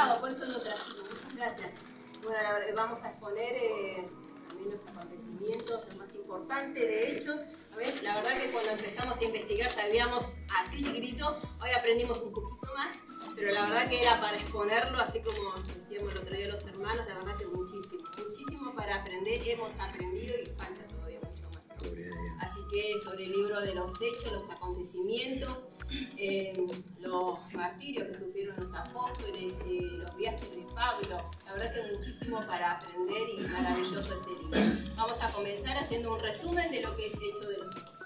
anotado, por eso lo trajimos. Muchas gracias. Bueno, vamos a exponer también los acontecimientos, lo más importante de Hechos. A ver, la verdad que cuando empezamos a investigar sabíamos así chiquitito, hoy aprendimos un poquito más, pero la verdad que era para exponerlo, así como decíamos el otro día los hermanos, la verdad que muchísimo para aprender, hemos aprendido y falta todavía mucho más, ¿no? Así que sobre el libro de los hechos, los acontecimientos, los martirios que sufrieron los apóstoles, los viajes de Pablo, la verdad que muchísimo para aprender y maravilloso este libro. Vamos a comenzar haciendo un resumen de lo que es Hechos de los Apóstoles.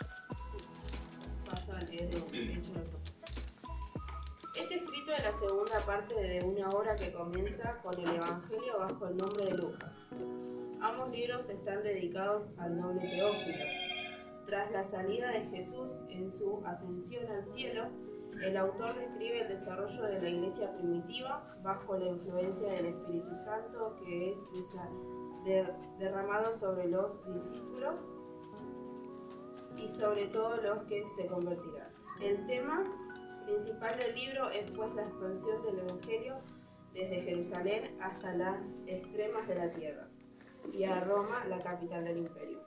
Sí. Paso a leer Hechos de los Apóstoles. Este escrito es la segunda parte de una obra que comienza con el Evangelio bajo el nombre de Lucas. Ambos libros están dedicados al noble Teófilo. Tras la salida de Jesús en su ascensión al cielo, el autor describe el desarrollo de la iglesia primitiva bajo la influencia del Espíritu Santo que es derramado sobre los discípulos y sobre todos los que se convertirán. El tema principal del libro es pues la expansión del Evangelio desde Jerusalén hasta las extremas de la tierra y a Roma, la capital del imperio.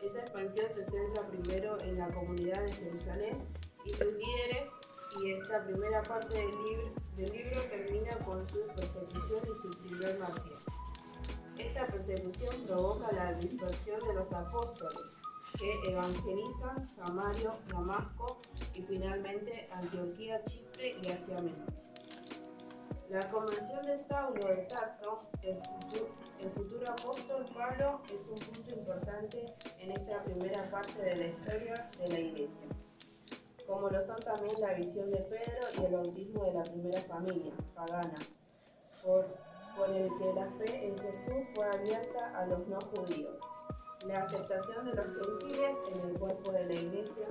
Esa expansión se centra primero en la comunidad de Jerusalén y sus líderes, y esta primera parte del libro termina con su persecución y su primer martirio. Esta persecución provoca la dispersión de los apóstoles, que evangelizan Samaria, Damasco y finalmente Antioquía, Chipre y Asia Menor. La conversión de Saulo de Tarso, el futuro apóstol Pablo, es un punto importante en esta primera parte de la historia de la Iglesia, como lo son también la visión de Pedro y el bautismo de la primera familia pagana, por el que la fe en Jesús fue abierta a los no judíos. La aceptación de los gentiles en el cuerpo de la Iglesia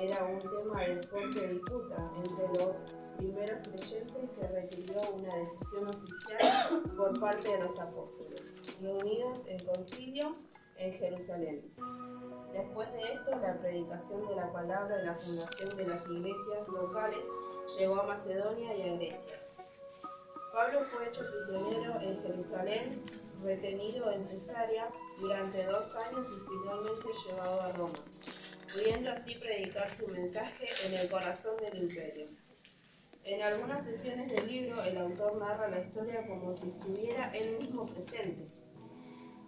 era un tema de fuerte disputa entre los primeros creyentes que requirió una decisión oficial por parte de los apóstoles, reunidos en concilio en Jerusalén. Después de esto, la predicación de la palabra y la fundación de las iglesias locales llegó a Macedonia y a Grecia. Pablo fue hecho prisionero en Jerusalén, retenido en Cesarea durante 2 años y finalmente llevado a Roma, pudiendo así predicar su mensaje en el corazón del imperio. En algunas sesiones del libro, el autor narra la historia como si estuviera él mismo presente.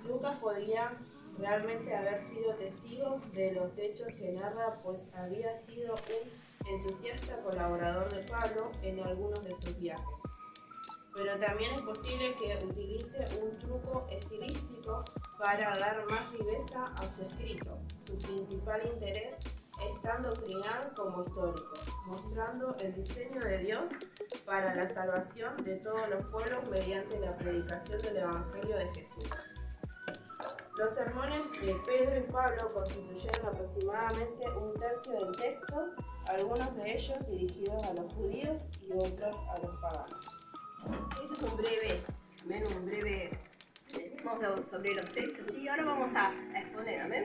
Lucas podría realmente haber sido testigo de los hechos que narra, pues había sido un entusiasta colaborador de Pablo en algunos de sus viajes. Pero también es posible que utilice un truco estilístico para dar más viveza a su escrito. Su principal interés es tan doctrinal como histórico, mostrando el diseño de Dios para la salvación de todos los pueblos mediante la predicación del Evangelio de Jesús. Los sermones de Pedro y Pablo constituyeron aproximadamente un tercio del texto, algunos de ellos dirigidos a los judíos y otros a los paganos. Este es un breve sobre los hechos. Sí, ahora vamos a exponer, amén.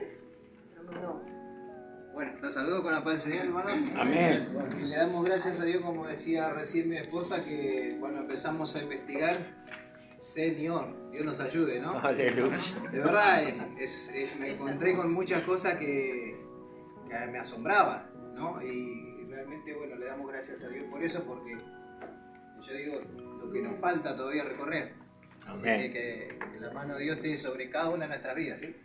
Bueno, los saludo con la paz del Señor, hermanos. Amén. Y le damos gracias a Dios, como decía recién mi esposa, que cuando empezamos a investigar, Señor, Dios nos ayude, ¿no? Aleluya. De verdad, me encontré con muchas cosas que me asombraban, ¿no? Y realmente, bueno, le damos gracias a Dios por eso, porque yo digo, lo que nos falta todavía recorrer. Así que la mano de Dios esté sobre cada una de nuestras vidas, ¿sí?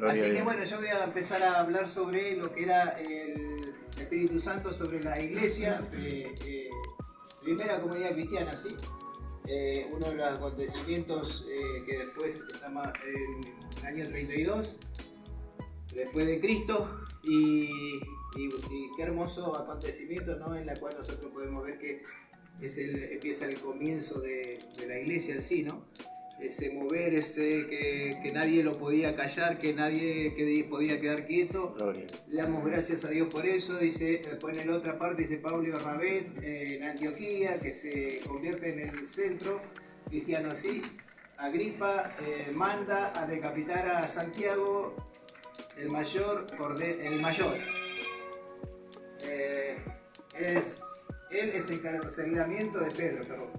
Así que bueno, yo voy a empezar a hablar sobre lo que era el Espíritu Santo sobre la iglesia, primera comunidad cristiana, ¿sí? Uno de los acontecimientos que después estamos en el año 32, después de Cristo, y qué hermoso acontecimiento, ¿no? En la cual nosotros podemos ver que empieza el comienzo de la iglesia en sí, ¿no? Ese mover, que nadie lo podía callar, que nadie podía quedar quieto. Gloria. Le damos gracias a Dios por eso. Dice, después en la otra parte dice Pablo y Bernabé en Antioquía, que se convierte en el centro cristiano así. Agripa manda a decapitar a Santiago, el mayor. Él es encarcelamiento de Pedro, perdón.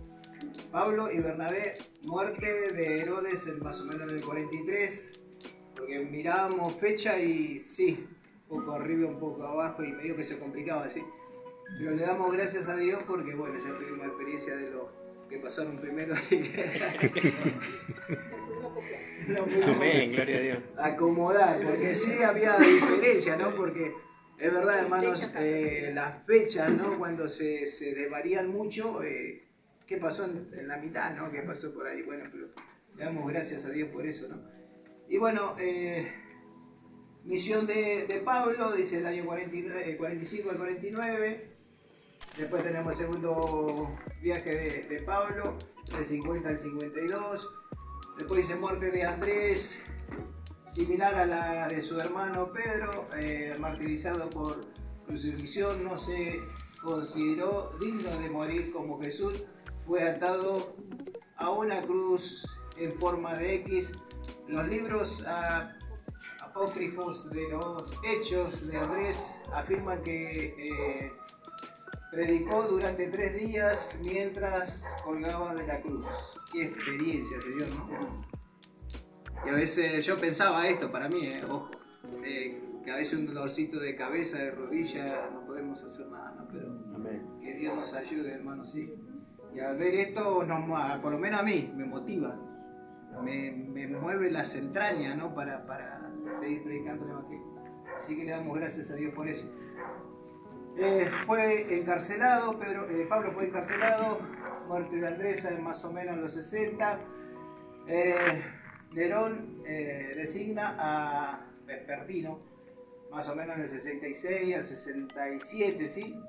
Pablo y Bernabé, muerte de Herodes más o menos en el 43, porque mirábamos fecha y sí, un poco arriba, un poco abajo y medio que se complicaba así. Pero le damos gracias a Dios porque bueno, ya tuvimos experiencia de lo que pasaron primero. Amén, gloria a Dios. Acomodar, porque sí había diferencia, ¿no? Porque es verdad, hermanos, las fechas, ¿no? Cuando se desvarían mucho, ¿qué pasó en la mitad, ¿no? ¿Qué pasó por ahí? Bueno, pero le damos gracias a Dios por eso, ¿no? Y bueno, misión de Pablo, dice el año 45 al 49. Después tenemos el segundo viaje de Pablo, del 50 al 52. Después dice muerte de Andrés, similar a la de su hermano Pedro, martirizado por crucifixión, no se consideró digno de morir como Jesús, fue atado a una cruz en forma de X. Los libros apócrifos de los Hechos de Andrés afirman que predicó durante 3 días mientras colgaba de la cruz. Qué experiencia, Señor, ¿no? Y a veces yo pensaba esto para mí, ojo, que a veces un dolorcito de cabeza, de rodilla, no podemos hacer nada, ¿no? Pero que Dios nos ayude, hermano, sí. Y al ver esto, por lo menos a mí, me motiva, me mueve las entrañas, ¿no? Para seguir predicando el Evangelio. Así que le damos gracias a Dios por eso. Fue encarcelado, Pablo fue encarcelado, muerte de Andrés más o menos en los 60. Nerón designa a Vespertino, más o menos en el 66 al 67, ¿sí?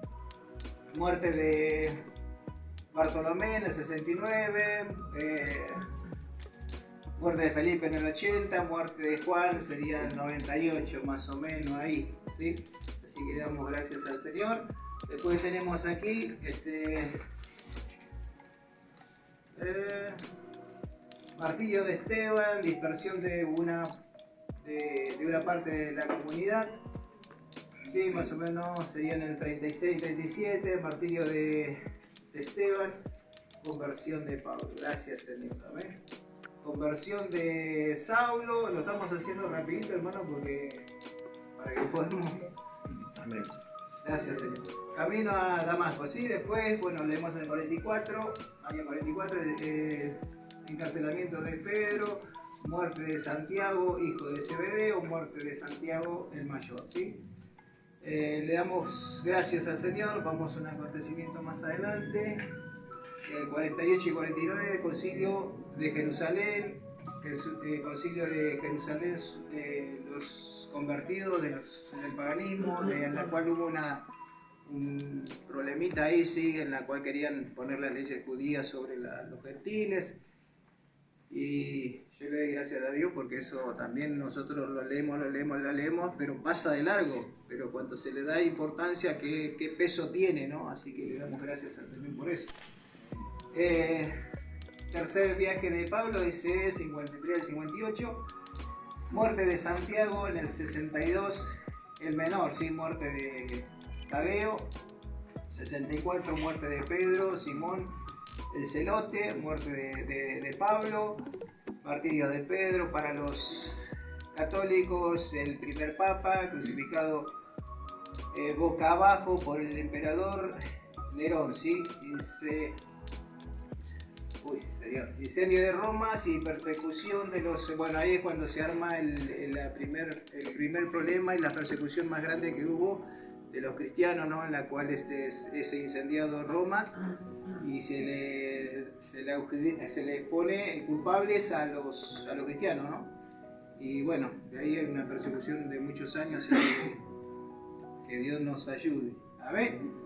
Muerte de Bartolomé en el 69, muerte de Felipe en el 80, muerte de Juan sería el 98, más o menos ahí, ¿sí? Así que le damos gracias al Señor. Después tenemos aquí martirio de Esteban, dispersión de una parte de la comunidad. Sí, más o menos serían el 36-37, martirio de Esteban, conversión de Pablo. Gracias, Señor. Amén. Conversión de Saulo, lo estamos haciendo rapidito, hermano, porque para que podamos. Amén. Gracias, Señor. Camino a Damasco, ¿sí? Después, bueno, leemos en el 44, año 44, encarcelamiento de Pedro, muerte de Santiago, hijo de Zebedeo, muerte de Santiago el mayor, ¿sí? Le damos gracias al Señor, vamos a un acontecimiento más adelante. 48 y 49, concilio de Jerusalén, concilio de Jerusalén, los convertidos del paganismo, en la cual hubo un problemita ahí, sí, en la cual querían poner las leyes judías sobre los gentiles. Y yo le doy gracias a Dios porque eso también nosotros lo leemos, pero pasa de largo. Pero cuando se le da importancia, qué peso tiene, ¿no? Así que le damos gracias al Señor por eso. Tercer viaje de Pablo, dice 53 al 58. Muerte de Santiago en el 62, el menor, ¿sí? Muerte de Tadeo. 64, muerte de Pedro, Simón el celote, muerte de Pablo, martirio de Pedro para los católicos, el primer papa crucificado boca abajo por el emperador Nerón, ¿sí? Incendio de Roma y persecución de los. Bueno, ahí es cuando se arma el primer problema y la persecución más grande que hubo de los cristianos, ¿no? En la cual es incendiado Roma y se le pone culpables a los cristianos, ¿no? Y bueno, de ahí hay una persecución de muchos años y que Dios nos ayude. Amén.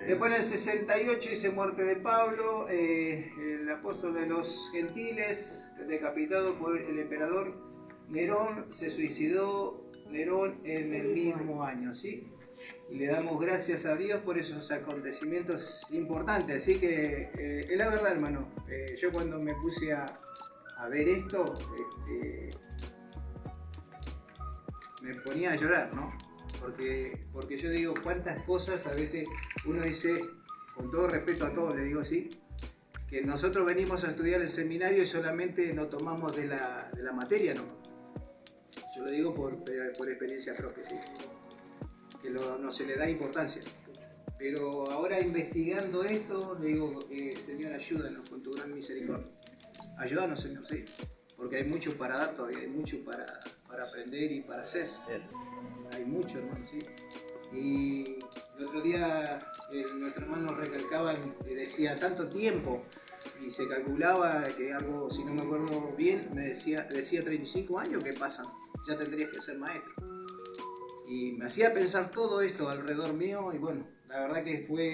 Después en el 68 dice muerte de Pablo, el apóstol de los gentiles, decapitado por el emperador Nerón, se suicidó Nerón en el mismo año, ¿sí? Y le damos gracias a Dios por esos acontecimientos importantes. Así que es la verdad, hermano, yo cuando me puse a ver esto, me ponía a llorar, ¿no? Porque yo digo cuántas cosas a veces uno dice, con todo respeto a todos le digo así, que nosotros venimos a estudiar el seminario y solamente no tomamos de la materia, ¿no? Yo lo digo por experiencia propia, ¿sí? Que no se le da importancia. Pero ahora investigando esto, le digo, Señor, ayúdanos con tu gran misericordia. Ayúdanos, Señor, sí. Porque hay mucho para dar todavía, hay mucho para aprender y para hacer. Hay mucho, hermano, sí. Y el otro día nuestro hermano recalcaba y decía tanto tiempo y se calculaba que algo, si no me acuerdo bien, me decía 35 años que pasan, ya tendrías que ser maestro. Y me hacía pensar todo esto alrededor mío y bueno, la verdad que fue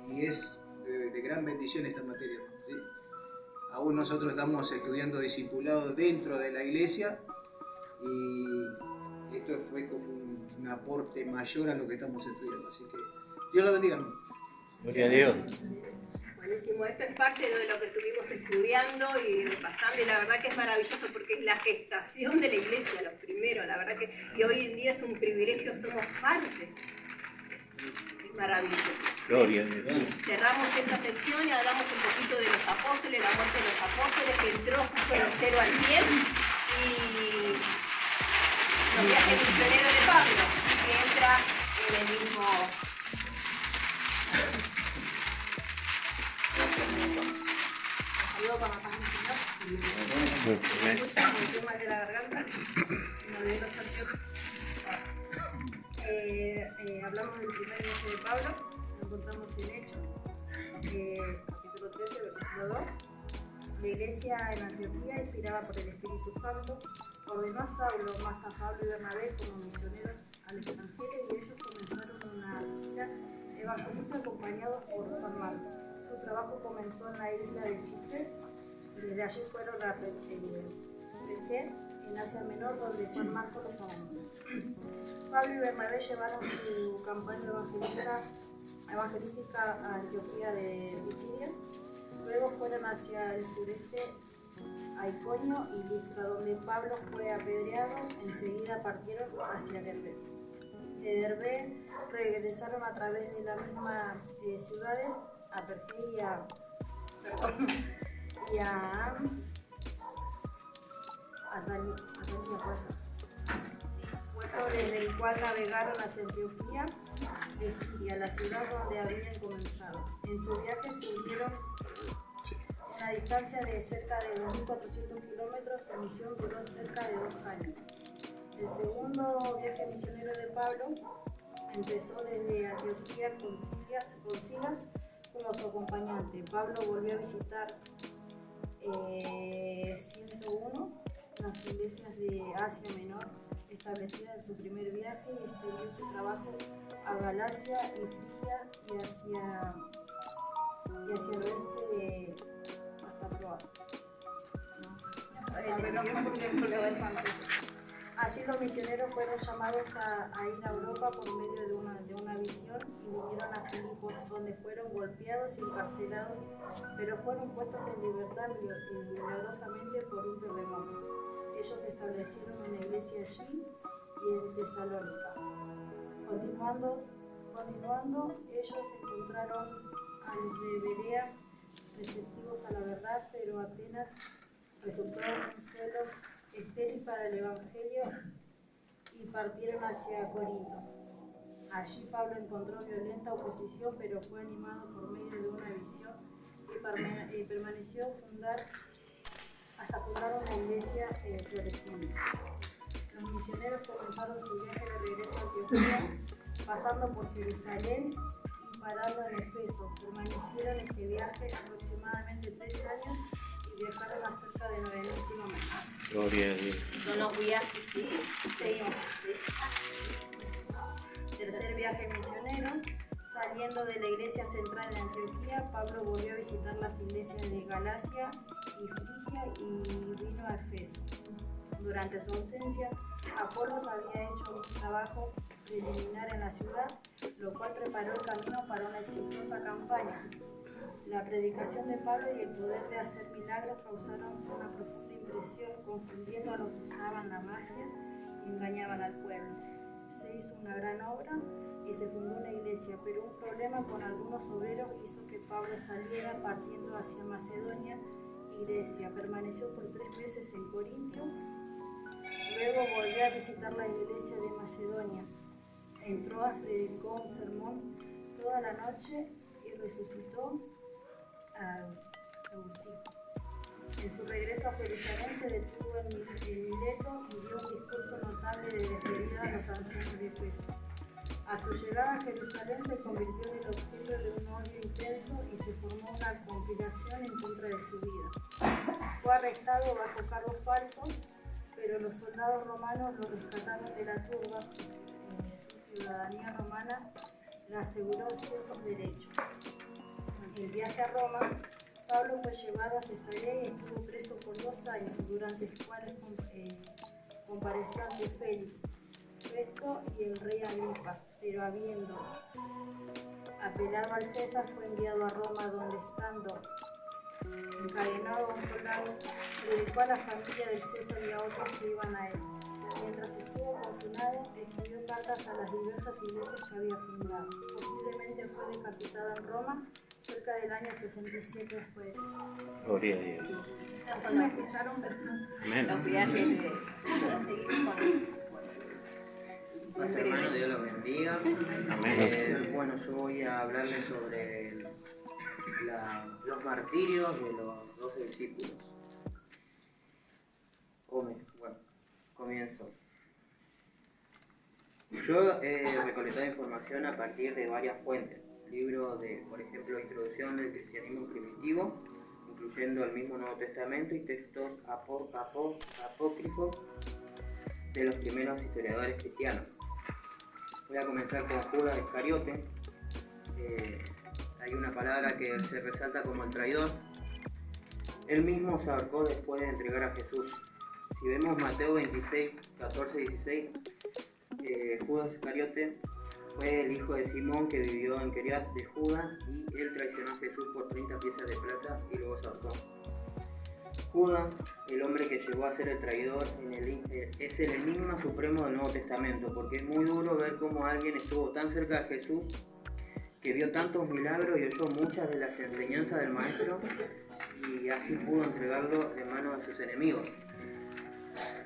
y es de gran bendición esta materia, ¿sí? Aún nosotros estamos estudiando discipulado dentro de la iglesia y esto fue como un aporte mayor a lo que estamos estudiando, así que Dios la bendiga, hermano. Gloria a Dios. Buenísimo, esto es parte de lo que estuvimos estudiando y repasando y la verdad que es maravilloso porque es la gestación de la iglesia, lo primero, la verdad que hoy en día es un privilegio, somos parte. Es maravilloso. Gloria a Dios. Cerramos esta sección y hablamos un poquito de los apóstoles, la muerte de los apóstoles que entró justo del 0 al 10 y los viajes misioneros de Pablo, que entra en el mismo... Saludos para Papá Señor. Me escuchan con el tema de la garganta. Me olvidé los anteojos. Hablamos del primer viaje de Pablo, lo encontramos en Hechos, capítulo 13, versículo 2. La iglesia en Antioquía, inspirada por el Espíritu Santo, ordenó a Saulo, más a Pablo y Bernabé como misioneros al extranjero y ellos comenzaron una gira evangelista acompañados por Juan Marcos. Su trabajo comenzó en la isla de Chipre y desde allí fueron a Perge, en Asia Menor, donde Juan Marcos los abandonó. Pablo y Bernabé llevaron su campaña evangelística a Antioquía de Pisidia. Luego fueron hacia el sureste a Iconio y Listra, donde Pablo fue apedreado. Enseguida partieron hacia Derbe. De Derbe regresaron a través de las mismas ciudades a Perge y a puerto desde el cual navegaron hacia Antioquía de Siria, la ciudad donde habían comenzado. En su viaje tuvieron una distancia de cerca de 2.400 kilómetros. Su misión duró cerca de 2 años. El segundo viaje misionero de Pablo empezó desde Antioquía con Silas como su acompañante. Pablo volvió a visitar 101 las iglesias de Asia Menor establecidas en su primer viaje y extendió su trabajo a Galacia y Frigia y hacia el oeste hasta Troas. Allí los misioneros fueron llamados a ir a Europa por medio de una visión y vinieron a Filipos, donde fueron golpeados y encarcelados, pero fueron puestos en libertad milagrosamente por un terremoto. Ellos establecieron una iglesia allí y en Tesalónica. Continuando, ellos encontraron a los de Berea receptivos a la verdad, pero Atenas resultó un suelo estéril para el Evangelio y partieron hacia Corinto. Allí Pablo encontró violenta oposición, pero fue animado por medio de una visión y permaneció hasta fundar una iglesia floreciente. Los misioneros comenzaron su viaje de regreso a Antioquía, pasando por Jerusalén y parando en Efeso. Permanecieron este viaje aproximadamente 3 años y viajaron a cerca de 9.000 kilómetros. Gloria a Dios. Son los viajes, sí. Seguimos. Tercer viaje misionero. Saliendo de la iglesia central en Antioquía, Pablo volvió a visitar las iglesias de Galacia y Frigia y vino a Efeso. Durante su ausencia, Apolos había hecho un trabajo preliminar en la ciudad, lo cual preparó el camino para una exitosa campaña. La predicación de Pablo y el poder de hacer milagros causaron una profunda impresión, confundiendo a los que usaban la magia y engañaban al pueblo. Se hizo una gran obra y se fundó una iglesia, pero un problema con algunos obreros hizo que Pablo saliera partiendo hacia Macedonia y Grecia. Permaneció por 3 meses en Corintio, luego volvió a visitar la iglesia de Macedonia. En Troas predicó un sermón toda la noche y resucitó a Agustín. En su regreso a Jerusalén se detuvo en Mileto y dio un discurso notable de despedida a los ancianos de Efeso. A su llegada a Jerusalén se convirtió en el objeto de un odio intenso y se formó una conspiración en contra de su vida. Fue arrestado bajo cargos falsos, pero los soldados romanos lo rescataron de la turba. Su ciudadanía romana le aseguró ciertos derechos. En el viaje a Roma, Pablo fue llevado a Cesarea y estuvo preso por 2 años, durante los cuales compareció ante Félix, Festo y el rey Agripa, pero habiendo apelado al César fue enviado a Roma, donde estando encadenado a un soldado, predicó a la familia del César y a otros que iban a él. Mientras estuvo confinado, escribió cartas a las diversas iglesias que había fundado. Posiblemente fue decapitado en Roma cerca del año 67 después. Gloria a Dios. ¿Sí me escucharon? Amén. Los viajes de para seguir con Paz, hermano, Dios los bendiga. Amén. Bueno, yo voy a hablarles sobre los martirios de los 12 discípulos. Bueno, comienzo. Yo he recolectado información a partir de varias fuentes. Libros de, por ejemplo, Introducción del Cristianismo Primitivo, incluyendo el mismo Nuevo Testamento y textos apócrifos de los primeros historiadores cristianos. Voy a comenzar con Judas Iscariote. Hay una palabra que se resalta como el traidor. Él mismo se ahorcó después de entregar a Jesús. Si vemos Mateo 26, 14, 16, Judas Iscariote fue el hijo de Simón que vivió en Keriat de Judá y él traicionó a Jesús por 30 piezas de plata y luego se ahorcó. Judas, el hombre que llegó a ser el traidor, es el enigma supremo del Nuevo Testamento, porque es muy duro ver cómo alguien estuvo tan cerca de Jesús, que vio tantos milagros y oyó muchas de las enseñanzas del Maestro, y así pudo entregarlo en manos de sus enemigos.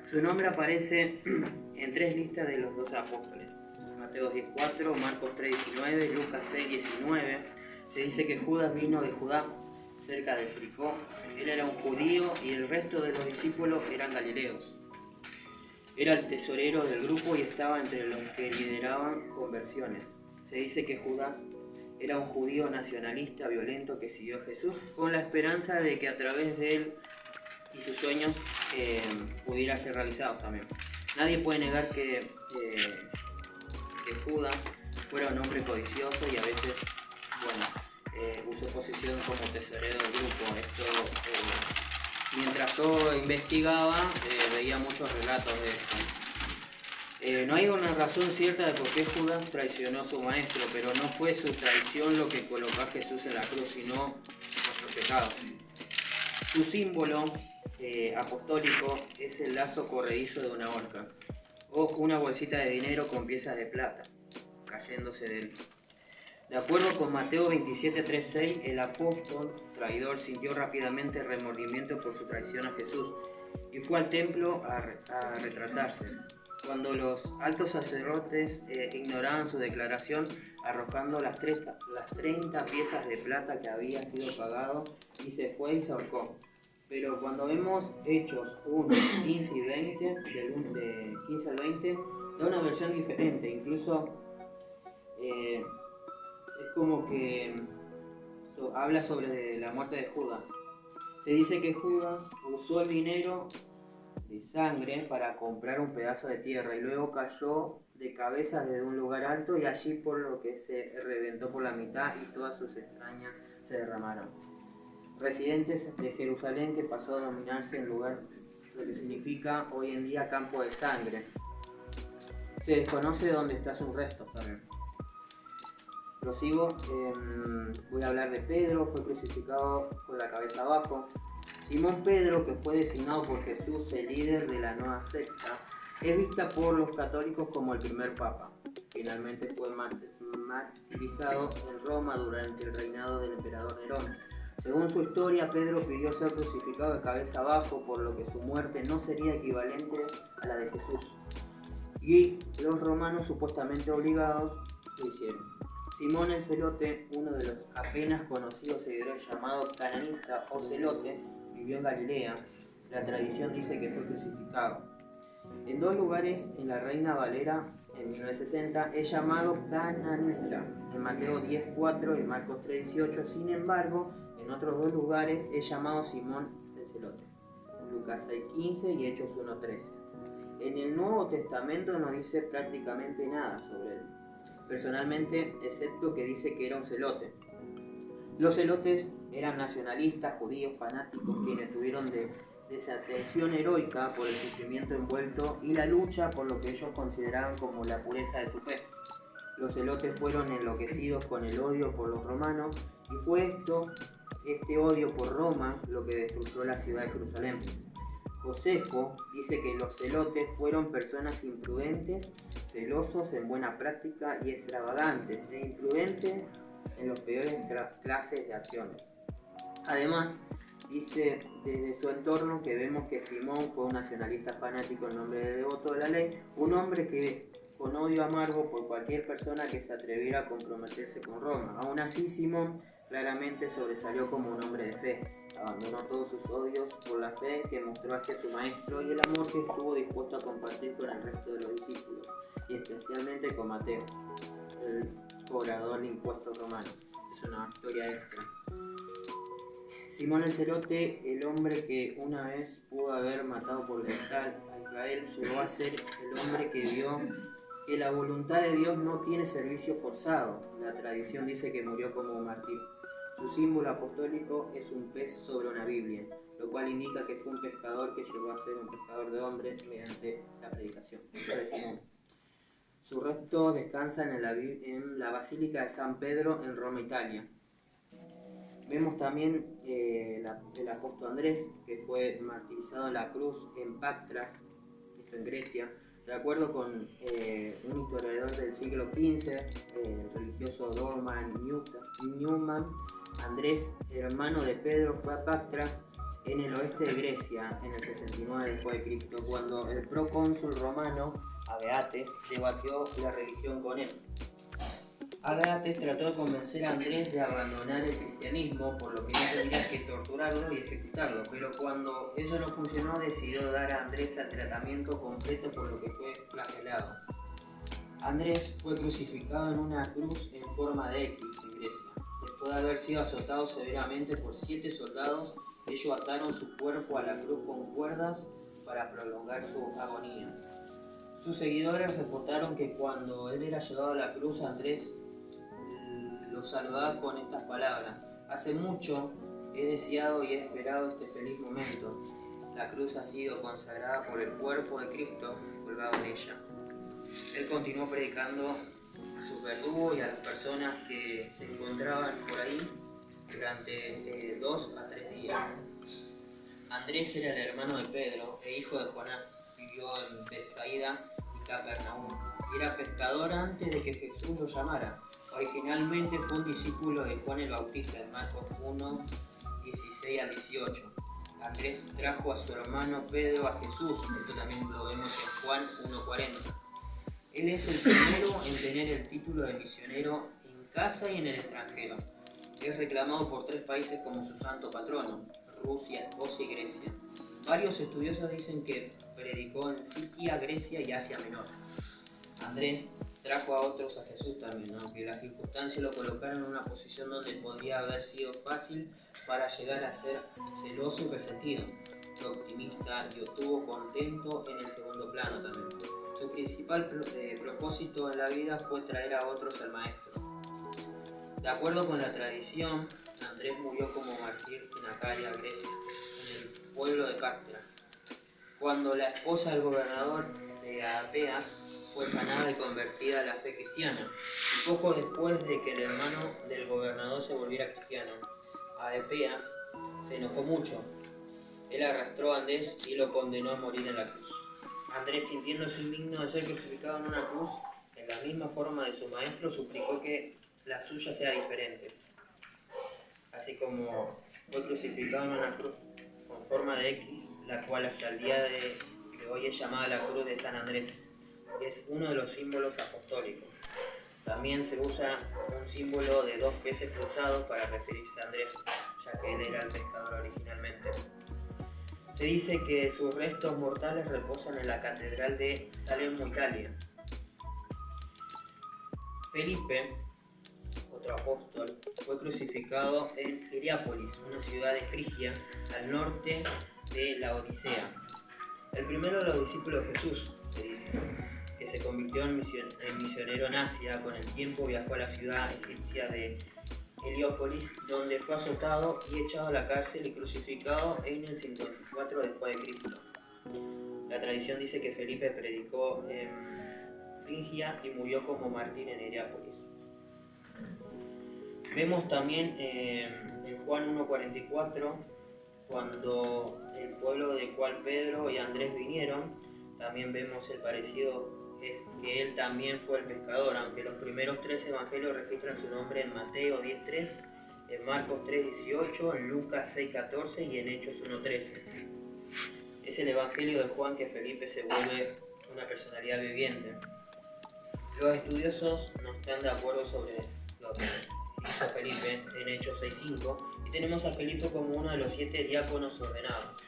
Su nombre aparece en 3 listas de los 12 apóstoles: Mateo 10:4, Marcos 3:19, Lucas 6:19. Se dice que Judas vino de Judá, cerca de Jericó. Él era un judío y el resto de los discípulos eran galileos. Era el tesorero del grupo y estaba entre los que lideraban conversiones. Se dice que Judas era un judío nacionalista violento que siguió a Jesús con la esperanza de que a través de él y sus sueños pudiera ser realizados también. Nadie puede negar que Judas fuera un hombre codicioso y a veces, usó posición como tesorero del grupo. Mientras yo investigaba, veía muchos relatos de esto. No hay una razón cierta de por qué Judas traicionó a su maestro, pero no fue su traición lo que colocó a Jesús en la cruz, sino nuestros pecados. Su símbolo apostólico es el lazo corredizo de una horca, o una bolsita de dinero con piezas de plata cayéndose de él. De acuerdo con Mateo 27:3-6, el apóstol traidor sintió rápidamente remordimiento por su traición a Jesús y fue al templo a retratarse. Cuando los altos sacerdotes ignoraban su declaración, arrojando las 30 piezas de plata que había sido pagado, y se fue y se ahorcó. Pero cuando vemos Hechos 1, 15 y 20, de 15 al 20, da una versión diferente. Incluso es como que habla sobre la muerte de Judas. Se dice que Judas usó el dinero de sangre para comprar un pedazo de tierra y luego cayó de cabeza desde un lugar alto, y allí por lo que se reventó por la mitad y todas sus entrañas se derramaron. Residentes de Jerusalén, que pasó a denominarse en lugar, lo que significa hoy en día campo de sangre. Se desconoce dónde está sus restos también. Prosigo, voy a hablar de Pedro. Fue crucificado con la cabeza abajo. Simón Pedro, que fue designado por Jesús el líder de la nueva secta, Es vista por los católicos como el primer papa. Finalmente fue martirizado en Roma durante el reinado del emperador Nerón. Según su historia, Pedro pidió ser crucificado de cabeza abajo, por lo que su muerte no sería equivalente a la de Jesús. Y los romanos, supuestamente obligados, lo hicieron. Simón el Celote, uno de los apenas conocidos seguidores llamado cananista o celote, vivió en Galilea. La tradición dice que fue crucificado. En 2 lugares, en la Reina Valera, en 1960, es llamado cananista, en Mateo 10:4 y Marcos 3:18. Sin embargo, en otros 2 lugares es llamado Simón el Celote, Lucas 6:15 y Hechos 1:13. En el Nuevo Testamento no dice prácticamente nada sobre él, personalmente, excepto que dice que era un celote. Los celotes eran nacionalistas, judíos, fanáticos, quienes tuvieron desatención heroica por el sufrimiento envuelto y la lucha por lo que ellos consideraban como la pureza de su fe. Los celotes fueron enloquecidos con el odio por los romanos y fue este odio por Roma lo que destruyó la ciudad de Jerusalén. Josefo dice que los celotes fueron personas imprudentes, celosos en buena práctica y extravagantes e imprudentes en las peores clases de acciones. Además, dice desde su entorno que vemos que Simón fue un nacionalista fanático en nombre de devoto de la ley, un hombre que con odio amargo por cualquier persona que se atreviera a comprometerse con Roma. Aún así, Simón claramente sobresalió como un hombre de fe. Abandonó todos sus odios por la fe que mostró hacia su maestro y el amor que estuvo dispuesto a compartir con el resto de los discípulos, y especialmente con Mateo, el cobrador de impuestos romano. Es una historia extra. Simón el Celote, el hombre que una vez pudo haber matado por lealtad a Israel, llegó a ser el hombre que vio que la voluntad de Dios no tiene servicio forzado. La tradición dice que murió como un mártir. Su símbolo apostólico es un pez sobre una Biblia, lo cual indica que fue un pescador que llegó a ser un pescador de hombres mediante la predicación de Simón. Sus restos descansan en la Basílica de San Pedro en Roma, Italia. Vemos también el apóstol Andrés, que fue martirizado en la cruz en Patras, esto en Grecia. De acuerdo con un historiador del siglo XV, el religioso Dorman Newman, Andrés, hermano de Pedro, fue a Patras en el oeste de Grecia en el 69 después de Cristo, cuando el procónsul romano Agaetes debatió la religión con él. Agaetes trató de convencer a Andrés de abandonar el cristianismo, por lo que no tendría que torturarlo y ejecutarlo, pero cuando eso no funcionó, decidió dar a Andrés el tratamiento completo, por lo que fue flagelado. Andrés fue crucificado en una cruz en forma de X en Grecia. Después de haber sido azotado severamente por 7 soldados, ellos ataron su cuerpo a la cruz con cuerdas para prolongar su agonía. Sus seguidores reportaron que cuando él era llevado a la cruz, Andrés lo saludaba con estas palabras: hace mucho he deseado y he esperado este feliz momento. La cruz ha sido consagrada por el cuerpo de Cristo colgado en ella. Él continuó predicando a sus verdugos y a las personas que se encontraban por ahí durante 2 a 3 días. Andrés era el hermano de Pedro e hijo de Jonás. Vivió en Betsaida y Capernaum. Era pescador antes de que Jesús lo llamara. Originalmente fue un discípulo de Juan el Bautista en Marcos 1, 16 al 18. Andrés trajo a su hermano Pedro a Jesús. Esto también lo vemos en Juan 1:40. Él es el primero en tener el título de misionero en casa y en el extranjero. Es reclamado por 3 países como su santo patrono: Rusia, Escocia y Grecia. Varios estudiosos dicen que predicó en Siria, Grecia y Asia Menor. Andrés trajo a otros a Jesús también, aunque las circunstancias lo colocaron en una posición donde podría haber sido fácil para llegar a ser celoso y resentido. Fue optimista y estuvo contento en el segundo plano también. Su principal propósito en la vida fue traer a otros al Maestro. De acuerdo con la tradición, Andrés murió como mártir en Acaia, Grecia, en el pueblo de Patras, cuando la esposa del gobernador de Apeas fue sanada y convertida a la fe cristiana, y poco después de que el hermano del gobernador se volviera cristiano, Apeas se enojó mucho. Él arrastró a Andrés y lo condenó a morir en la cruz. Andrés, sintiéndose indigno de ser crucificado en una cruz, en la misma forma de su maestro, suplicó que la suya sea diferente. Así como fue crucificado en una cruz con forma de X, la cual hasta el día de hoy es llamada la cruz de San Andrés, que es uno de los símbolos apostólicos. También se usa un símbolo de 2 peces cruzados para referirse a Andrés, ya que él era el pescador originalmente. Se dice que sus restos mortales reposan en la catedral de Salerno, Italia. Felipe, otro apóstol, fue crucificado en Hierápolis, una ciudad de Frigia, al norte de la Odisea. El primero de los discípulos de Jesús, se dice, que se convirtió en misionero en Asia. Con el tiempo viajó a la ciudad egipcia de Heliópolis, donde fue azotado y echado a la cárcel y crucificado en el 54 después de Cristo. La tradición dice que Felipe predicó en Frigia y murió como mártir en Hierápolis. Vemos también en Juan 1:44, cuando el pueblo del cual Pedro y Andrés vinieron, también vemos el parecido, es que él también fue el pescador, aunque los primeros 3 evangelios registran su nombre en Mateo 10:3, en Marcos 3:18, en Lucas 6:14 y en Hechos 1:13. Es el evangelio de Juan que Felipe se vuelve una personalidad viviente. Los estudiosos no están de acuerdo sobre lo que hizo Felipe en Hechos 6:5, y tenemos a Felipe como uno de los 7 diáconos ordenados.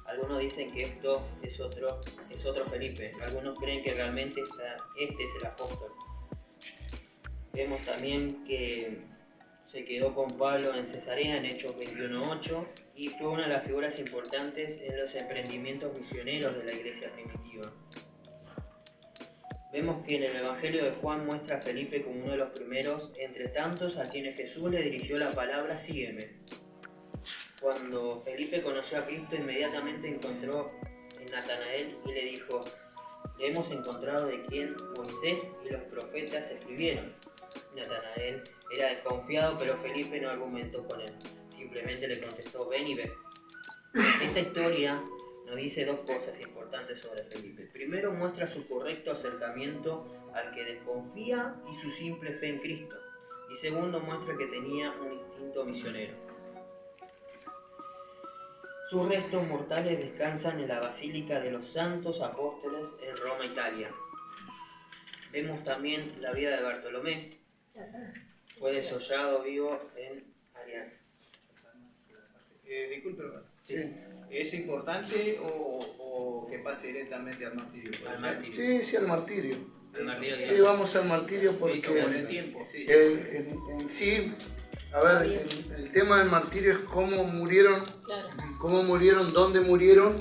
Algunos dicen que esto es otro Felipe. Algunos creen que realmente este es el apóstol. Vemos también que se quedó con Pablo en Cesarea en Hechos 21:8 y fue una de las figuras importantes en los emprendimientos misioneros de la iglesia primitiva. Vemos que en el Evangelio de Juan muestra a Felipe como uno de los primeros entre tantos a quienes Jesús le dirigió la palabra «sígueme». Cuando Felipe conoció a Cristo, inmediatamente encontró en Natanael y le dijo: «Le hemos encontrado de quien Moisés y los profetas escribieron». Natanael era desconfiado, pero Felipe no argumentó con él. Simplemente le contestó: «Ven y ve». Esta historia nos dice 2 cosas importantes sobre Felipe. Primero, muestra su correcto acercamiento al que desconfía y su simple fe en Cristo. Y segundo, muestra que tenía un instinto misionero. Sus restos mortales descansan en la Basílica de los Santos Apóstoles en Roma, Italia. Vemos también la vida de Bartolomé. Fue desollado vivo en Ariana. Disculpe, hermano. Sí. ¿Es importante o que pase directamente al martirio? Al martirio. Sí, al martirio. Al martirio, Sí, vamos al martirio porque con el tiempo, sí. en sí, a ver, el tema del martirio es cómo murieron, dónde murieron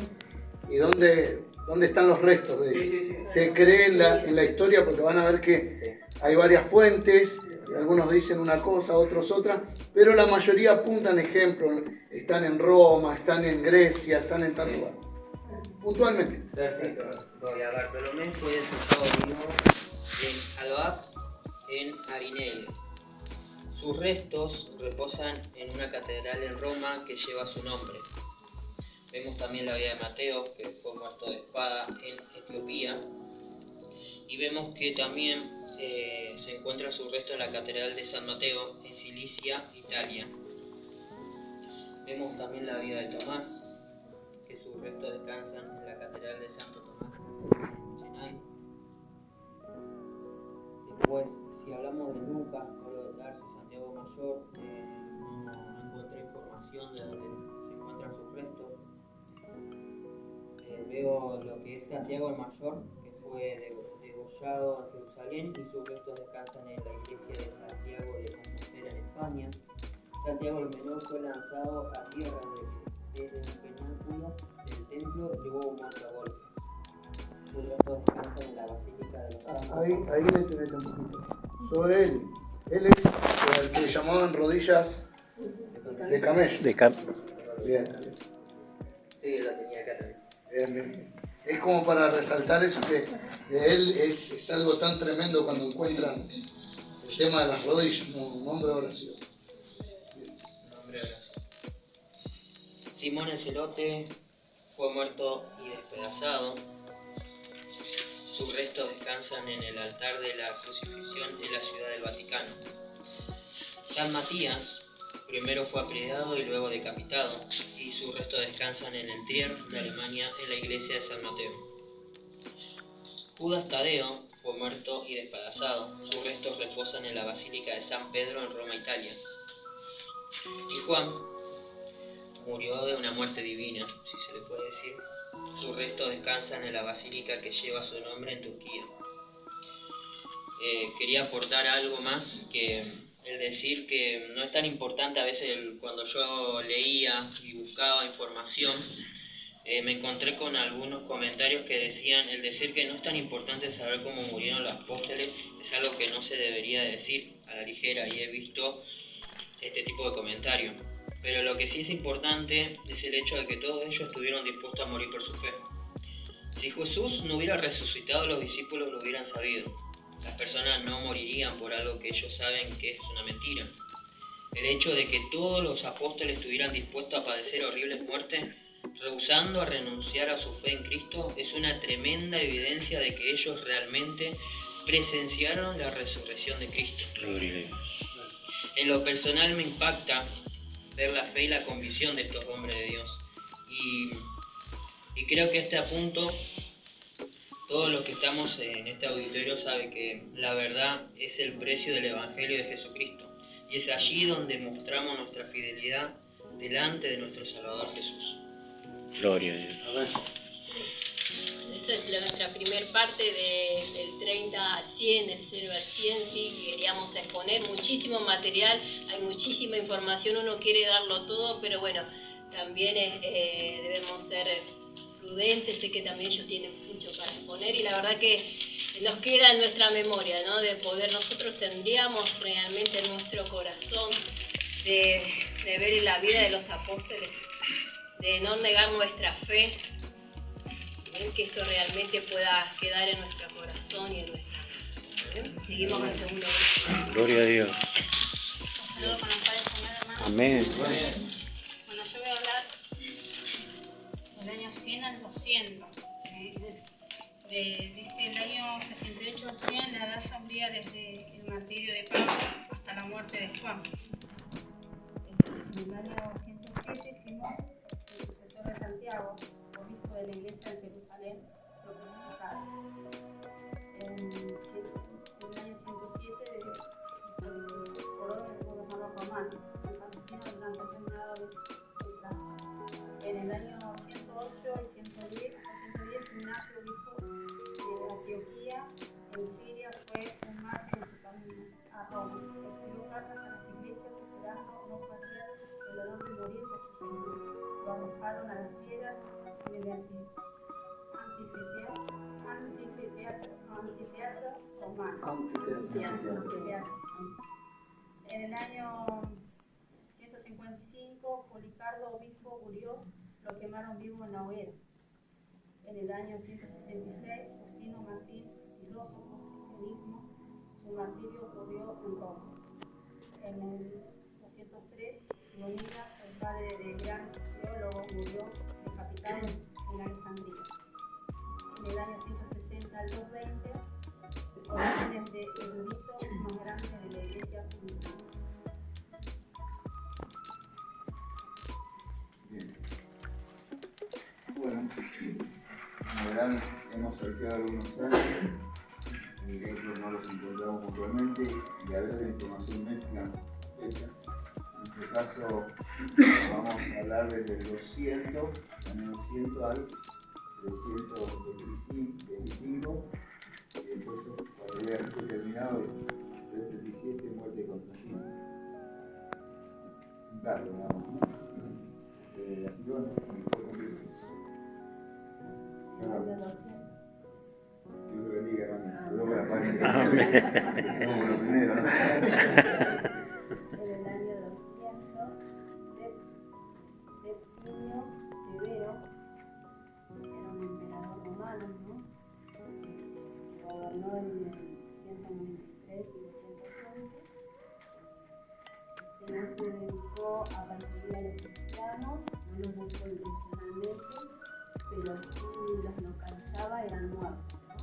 y dónde están los restos de ellos. Sí. Se cree en la historia porque van a ver que hay varias fuentes, y algunos dicen una cosa, otros otra, pero la mayoría apuntan ejemplos, están en Roma, están en Grecia, están en tal lugar. Puntualmente. Perfecto. Bartolomé fue desollado vivo en Alba, en Arinelle. Sus restos reposan en una catedral en Roma que lleva su nombre. Vemos también la vida de Mateo, que fue muerto de espada en Etiopía. Y vemos que también se encuentra su resto en la catedral de San Mateo, en Cilicia, Italia. Vemos también la vida de Tomás, que sus restos descansan en la catedral de Santo Tomás, en Chennai. Después, si hablamos de Lucas, Pablo de Tarso y Santiago Mayor, no encontré información de dónde se encuentran sus restos. Veo lo que es Santiago el Mayor, que fue degollado en Jerusalén, y sus restos descansan en la iglesia de Santiago de Compostela, en España. Santiago el Menor fue lanzado a tierra desde el pináculo del templo y luego muerto a golpes. Sus restos descansan en la Basílica de los Santos. Ahí le tenés un poquito. Sobre él es el que llamaban rodillas de camello. Bien. Sí, lo tenía acá también. Bien. Es como para resaltar eso, que de él es algo tan tremendo cuando encuentran el tema de las rodillas, un hombre de oración. Simón el Celote fue muerto y despedazado. Sus restos descansan en el altar de la crucifixión en la ciudad del Vaticano. San Matías primero fue apedreado y luego decapitado, y sus restos descansan en el Trier de Alemania, en la iglesia de San Mateo. Judas Tadeo fue muerto y despedazado. Sus restos reposan en la Basílica de San Pedro en Roma, Italia. Y Juan murió de una muerte divina, si se le puede decir. Sus restos descansan en la basílica que lleva su nombre en Turquía. Quería aportar algo más, que el decir que no es tan importante a veces cuando yo leía y buscaba información, me encontré con algunos comentarios que decían, el decir que no es tan importante saber cómo murieron los apóstoles es algo que no se debería decir a la ligera, y he visto este tipo de comentarios. Pero lo que sí es importante es el hecho de que todos ellos estuvieron dispuestos a morir por su fe. Si Jesús no hubiera resucitado, los discípulos lo hubieran sabido. Las personas no morirían por algo que ellos saben que es una mentira. El hecho de que todos los apóstoles estuvieran dispuestos a padecer horribles muertes, rehusando a renunciar a su fe en Cristo, es una tremenda evidencia de que ellos realmente presenciaron la resurrección de Cristo. En lo personal me impacta ver la fe y la convicción de estos hombres de Dios. Y creo que a este punto, todos los que estamos en este auditorio saben que la verdad es el precio del Evangelio de Jesucristo. Y es allí donde mostramos nuestra fidelidad delante de nuestro Salvador Jesús. Gloria a Dios. Esa es nuestra primer parte del 30 al 100, del 0 al 100, sí, que queríamos exponer muchísimo material, hay muchísima información, uno quiere darlo todo, pero bueno, también debemos ser prudentes, sé que también ellos tienen mucho para exponer y la verdad que nos queda en nuestra memoria, ¿no? De poder, nosotros tendríamos realmente en nuestro corazón de ver la vida de los apóstoles, de no negar nuestra fe, que esto realmente pueda quedar en nuestro corazón y en nuestra mente. Seguimos con el segundo grupo. Gloria a Dios. Saludos con el Padre Señor, hermano. Amén. Bueno, yo voy a hablar del año 100 al 200. Dice el año 68 al 100, la edad sombría desde el martirio de Pablo hasta la muerte de Juan. En el año 107, Simón, el sucesor de Santiago, obispo de la iglesia de Jerusalén, lo crucificaron. En el año 107, por orden de los hermanos romanos, en Palestina durante el reinado de Isaac. En el año 108 y 110, Ignacio, obispo de Antioquía, en Siria, fue un mártir en su camino a Roma. Escribió cartas a las iglesias esperando no padecer el dolor de morir por su Señor. Lo arrojaron a las piedras en el anfiteatro romano. En el año 155, Policardo, obispo, murió, lo quemaron vivo en la hoguera. En el año 166, Justino Martín, filósofo, cristianismo, su martirio ocurrió en Roma. En el 203, Leonidas, el padre del gran teólogo, murió decapitado en Alejandría. En el año 160 al 220, orígenes de erudito más grandes de la iglesia judía. Bien. Bueno, como verán, hemos sorteado algunos años, otros no los encontramos puntualmente y a veces la información mezcla fecha. En este caso, vamos a hablar desde el 200, año 200 al 325 y después cuando ya esté terminado el 337 muerte de Constantino. Un cargo, digamos, ¿no? Así que bueno, mejor cumplir. Dios lo bendiga, hermano. Luego la página. Somos lo primero, ¿no? En el año 200, Septimio Severo, era un emperador romano, ¿no? Gobernó en el 193 y 211. No se dedicó a perseguir a los cristianos, no los buscó intencionalmente, pero si los localizaba eran muertos, ¿no?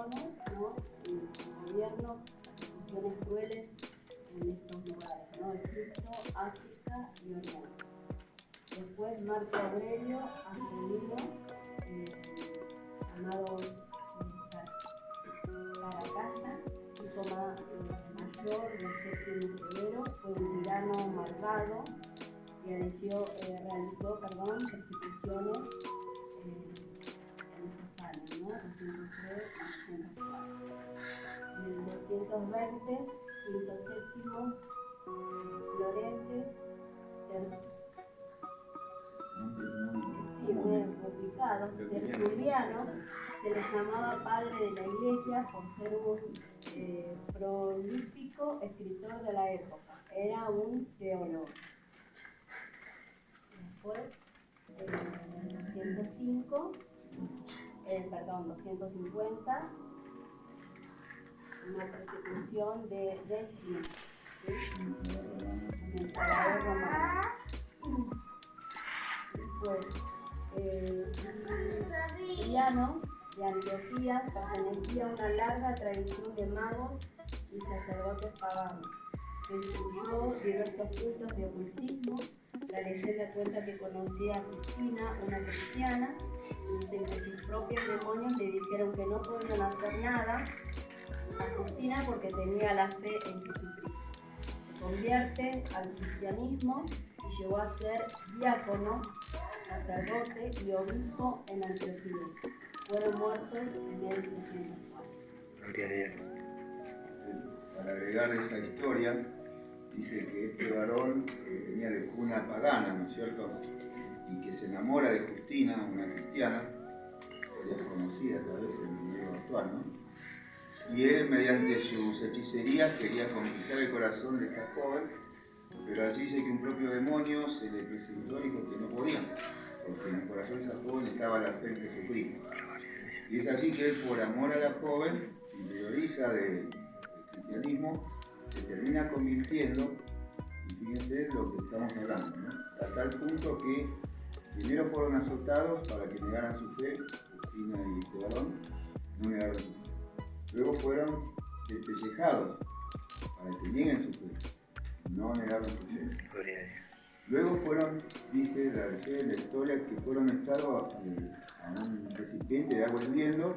persecuciones, ¿no? El gobierno, persecuciones crueles en estos lugares, ¿no? Egipto, África y Oriente. Después Marco Aurelio, Antonino, llamado Caracalla, hijo mayor del séptimo Severo, fue un tirano malvado y realizó persecuciones en estos años, ¿no? 203 a 204. En el 220, Quinto VII, Florente, muy complicado, Tertuliano, se le llamaba padre de la iglesia por ser un prolífico escritor de la época. Era un teólogo. Después, en 250, una persecución de Décimo, ¿sí? Un emperador romano. Después, Cipriano de Antioquía pertenecía a una larga tradición de magos y sacerdotes paganos, que incluyó diversos cultos de ocultismo. La leyenda cuenta que conocía a Justina, una cristiana, y dicen que sus propios demonios le dijeron que no podían hacer nada a Justina porque tenía la fe en Jesucristo. Se convierte al cristianismo y llegó a ser diácono, sacerdote y obispo en Antioquía. Fueron muertos en el 304. Gloria a Dios. Para agregar esa historia, dice que este varón venía de cuna pagana, ¿no es cierto? Y que se enamora de Justina, una cristiana, conocida a veces en el medio actual, ¿no? Y él, mediante sus hechicerías, quería conquistar el corazón de esta joven, pero allí dice que un propio demonio se le presentó y dijo que no podía, porque en el corazón de esa joven estaba la fe en Jesucristo. Y es así que él, por amor a la joven, se interioriza del cristianismo, se termina convirtiendo, y fíjense lo que estamos hablando, ¿no? A tal punto que primero fueron azotados para que negaran su fe, Justina y este varón, no negaron su fe. Luego fueron despellejados para que nieguen su fe, no negaron su fe. Gloria a Dios. Luego fueron, dice la historia, que fueron echados a un recipiente de agua hirviendo,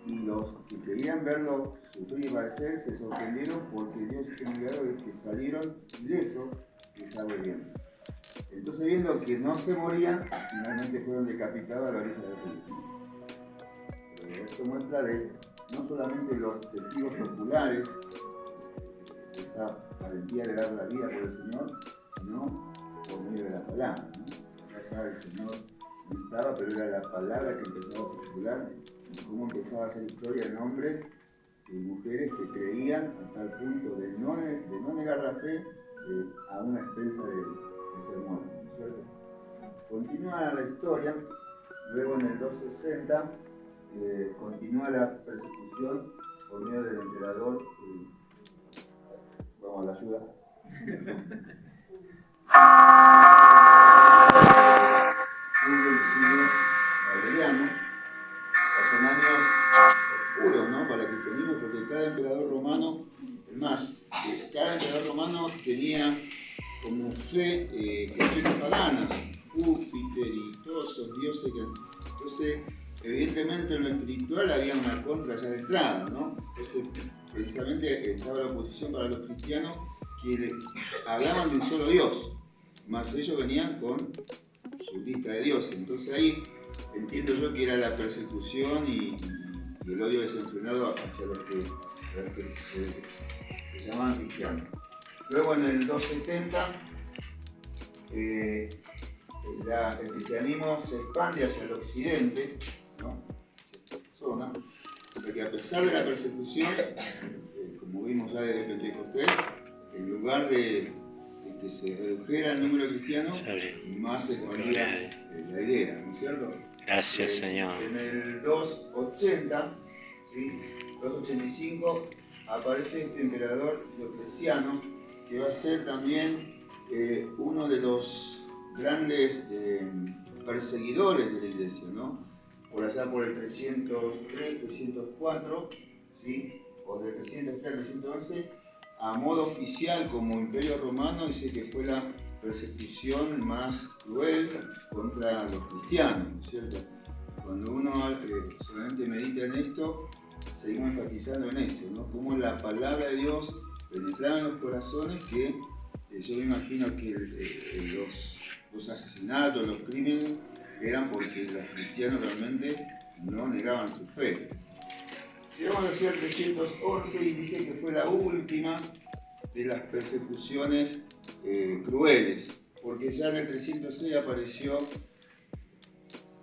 y los que querían verlo sufrir y padecer se sorprendieron porque Dios hizo un milagro de que salieron ilesos de esa agua hirviendo. Entonces, viendo que no se morían, finalmente fueron decapitados a la orilla del río. Esto muestra no solamente los testigos populares, esa valentía de dar la vida por el Señor, sino por medio de la palabra, ¿no? Ya el Señor no estaba, pero era la palabra que empezaba a circular, y cómo empezaba a hacer historia en hombres y mujeres que creían a tal punto de no negar la fe a una expensa de ser muertos, ¿no es cierto? Continúa la historia, luego en el 260 continúa la persecución por medio del emperador, vamos a la ayuda. El siglo Aureliano, son años oscuros, ¿no? Para el cristianismo, porque cada emperador romano, cada emperador romano tenía como fe cuestiones paganas, Júpiter y todos esos dioses que... Entonces, evidentemente en lo espiritual había una contra ya de entrada, ¿no? Entonces, precisamente estaba la oposición para los cristianos que hablaban de un solo Dios, más ellos venían con su lista de dioses. Entonces ahí entiendo yo que era la persecución y el odio desenfrenado hacia los que se llamaban cristianos. Luego en el 270 el cristianismo se expande hacia el occidente, ¿no? Hacia esta zona. O sea que a pesar de la persecución, como vimos ya desde Pentecostés, en lugar de que se redujera el número de cristianos, más se expandía la idea, ¿no es cierto? Gracias, Señor. En el 280, ¿sí? 285, aparece este emperador Diocleciano, que va a ser también uno de los grandes perseguidores de la iglesia, ¿no? por allá por el 303, 304, ¿sí? O de 303 al 311, a modo oficial como Imperio Romano, dice que fue la persecución más cruel contra los cristianos, ¿no es cierto? Cuando uno solamente medita en esto, seguimos enfatizando en esto, ¿no? Cómo la palabra de Dios penetraba en los corazones que yo me imagino que los asesinatos, los crímenes eran porque los cristianos realmente no negaban su fe. Llegamos hacia el 311 y dice que fue la última de las persecuciones crueles, porque ya en el 306 apareció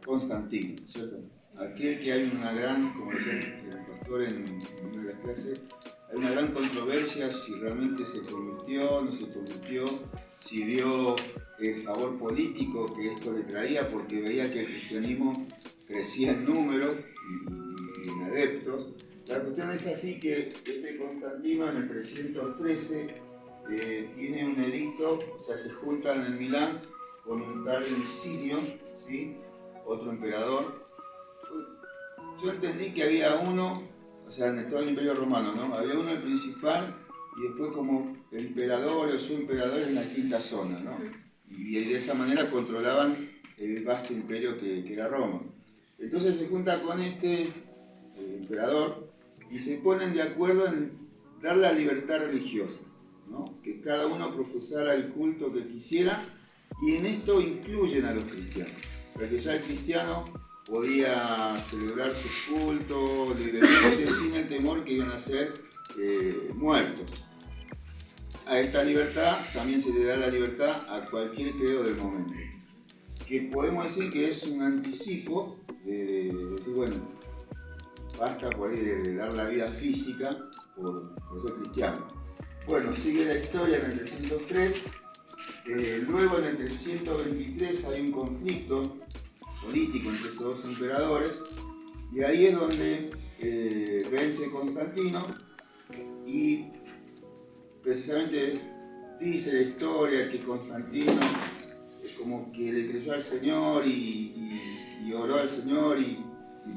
Constantino, ¿cierto? Aquel que hay una gran, como decía el pastor en una de las clases, hay una gran controversia si realmente se convirtió, no se convirtió, si vio el favor político que esto le traía, porque veía que el cristianismo crecía en número y en adeptos. La cuestión es así que este Constantino en el 313 tiene un edicto, o sea, se juntan en Milán con un tal Sirio, ¿sí? Otro emperador. Yo entendí que había uno, o sea, en todo el Imperio Romano, ¿no? Había uno el principal y después como emperador o subemperadores en la quinta zona, ¿no? Y de esa manera controlaban el vasto imperio que era Roma. Entonces se junta con este emperador y se ponen de acuerdo en dar la libertad religiosa, ¿no? Que cada uno profesara el culto que quisiera, y en esto incluyen a los cristianos. O sea, que ya el cristiano podía celebrar su culto libremente sin el temor que iban a ser muertos. A esta libertad también se le da la libertad a cualquier credo del momento, que podemos decir que es un anticipo de decir, bueno, basta por ahí de dar la vida física por ser cristiano. Bueno, sigue la historia en el 303, luego en el 323 hay un conflicto político entre estos dos emperadores, y ahí es donde vence Constantino, y precisamente dice la historia que Constantino como que le creyó al Señor y oró al Señor y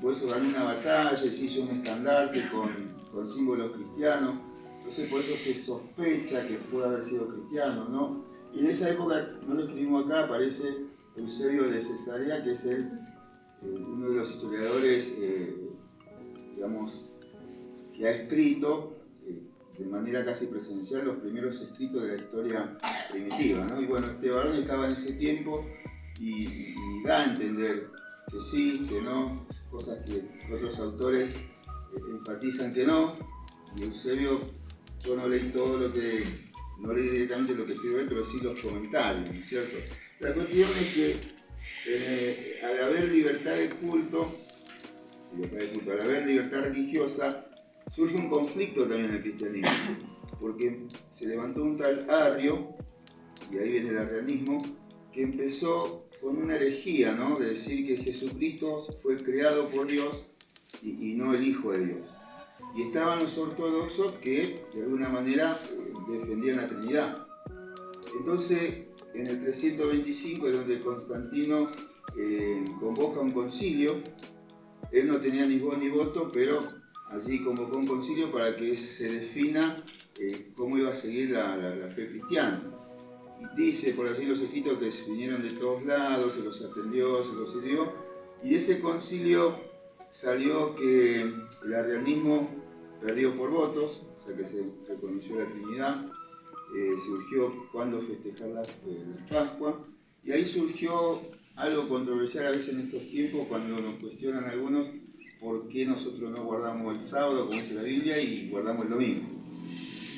por eso ganó una batalla y se hizo un estandarte con símbolos cristianos. Entonces por eso se sospecha que puede haber sido cristiano, ¿no? Y en esa época, no lo escribimos acá, aparece Eusebio de Cesarea, que es uno de los historiadores, digamos, que ha escrito de manera casi presencial los primeros escritos de la historia primitiva, ¿no? Y bueno, este varón estaba en ese tiempo y da a entender que sí, que no, cosas que otros autores enfatizan que no. Y Eusebio, yo no leí todo lo que, no leí directamente lo que escribió él, pero sí los comentarios, ¿no es cierto? La cuestión es que al haber libertad de culto, al haber libertad religiosa, surge un conflicto también en el cristianismo, porque se levantó un tal Arrio, y ahí viene el arrianismo, que empezó con una herejía, ¿no? De decir que Jesucristo fue creado por Dios y no el Hijo de Dios. Y estaban los ortodoxos que de alguna manera defendían la Trinidad. Entonces, en el 325 es donde Constantino convoca un concilio. Él no tenía ni voz ni voto, pero allí convocó un concilio para que se defina cómo iba a seguir la fe cristiana. Y dice por allí los escritos que vinieron de todos lados, se los atendió, se los sirvió, y de ese concilio salió que el arrianismo perdió por votos, o sea que se reconoció la Trinidad, surgió cuándo festejar la Pascua, y ahí surgió algo controversial a veces en estos tiempos cuando nos cuestionan algunos por qué nosotros no guardamos el sábado, como dice la Biblia, y guardamos el domingo.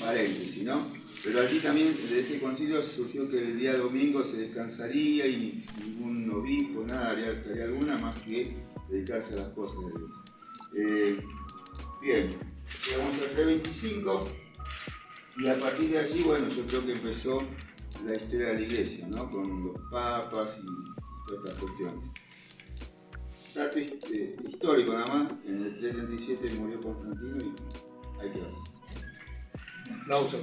Paréntesis, ¿no? Pero allí también de ese concilio surgió que el día domingo se descansaría y ningún obispo, nada, haría tarea alguna más que dedicarse a las cosas de Dios. Bien, llegamos al 325 y a partir de allí, bueno, yo creo que empezó la historia de la iglesia, ¿no? Con los papas y todas estas cuestiones. Dato histórico nada más, en el 337 murió Constantino y ahí quedó. Aplausos.